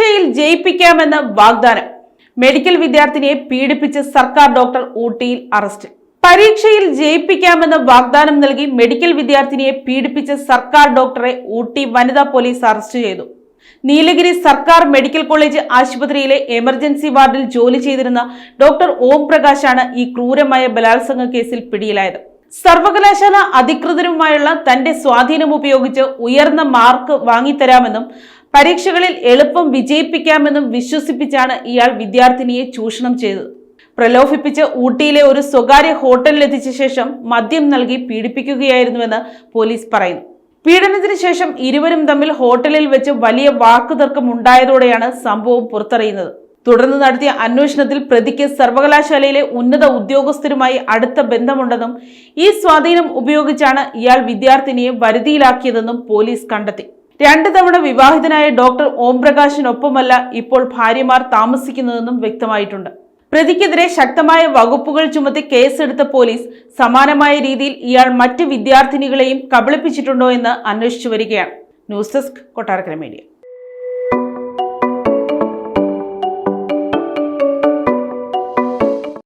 പരീക്ഷയിൽ ജയിപ്പിക്കാമെന്ന വാഗ്ദാനം. മെഡിക്കൽ വിദ്യാർത്ഥിനിയെ പീഡിപ്പിച്ച് സർക്കാർ ഡോക്ടർ ഊട്ടിയിൽ അറസ്റ്റ്. പരീക്ഷയിൽ ജയിപ്പിക്കാമെന്ന വാഗ്ദാനം നൽകി മെഡിക്കൽ വിദ്യാർത്ഥിനിയെ പീഡിപ്പിച്ച സർക്കാർ ഡോക്ടറെ ഊട്ടി വനിതാ പോലീസ് അറസ്റ്റ് ചെയ്തു. നീലഗിരി സർക്കാർ മെഡിക്കൽ കോളേജ് ആശുപത്രിയിലെ എമർജൻസി വാർഡിൽ ജോലി ചെയ്തിരുന്ന ഡോക്ടർ ഓം പ്രകാശാണ് ഈ ക്രൂരമായ ബലാത്സംഗ കേസിൽ പിടിയിലായത്. സർവകലാശാല അധികൃതരുമായുള്ള തന്റെ സ്വാധീനം ഉപയോഗിച്ച് ഉയർന്ന മാർക്ക് വാങ്ങിത്തരാമെന്നും പരീക്ഷകളിൽ എളുപ്പം വിജയിപ്പിക്കാമെന്നും വിശ്വസിപ്പിച്ചാണ് ഇയാൾ വിദ്യാർത്ഥിനിയെ ചൂഷണം ചെയ്തത്. പ്രലോഭിപ്പിച്ച് ഊട്ടിയിലെ ഒരു സ്വകാര്യ ഹോട്ടലിലെത്തിച്ച ശേഷം മദ്യം നൽകി പീഡിപ്പിക്കുകയായിരുന്നുവെന്ന് പോലീസ് പറയുന്നു. പീഡനത്തിന് ശേഷം ഇരുവരും തമ്മിൽ ഹോട്ടലിൽ വെച്ച് വലിയ വാക്കുതർക്കം ഉണ്ടായതോടെയാണ് സംഭവം പുറത്തറിയുന്നത്. തുടർന്ന് നടത്തിയ അന്വേഷണത്തിൽ പ്രതിക്ക് സർവകലാശാലയിലെ ഉന്നത ഉദ്യോഗസ്ഥരുമായി അടുത്ത ബന്ധമുണ്ടെന്നും ഈ സ്വാധീനം ഉപയോഗിച്ചാണ് ഇയാൾ വിദ്യാർത്ഥിനിയെ വരുതിയിലാക്കിയതെന്നും പോലീസ് കണ്ടെത്തി. 2 തവണ വിവാഹിതനായ ഡോക്ടർ ഓം പ്രകാശിനൊപ്പമല്ല ഇപ്പോൾ ഭാര്യമാർ താമസിക്കുന്നതെന്നും വ്യക്തമായിട്ടുണ്ട്. പ്രതിക്കെതിരെ ശക്തമായ വകുപ്പുകൾ ചുമത്തി കേസെടുത്ത പോലീസ് സമാനമായ രീതിയിൽ ഇയാൾ മറ്റ് വിദ്യാർത്ഥിനികളെയും കബളിപ്പിച്ചിട്ടുണ്ടോ എന്ന് അന്വേഷിച്ചു വരികയാണ്. News desk Kottarakkara media.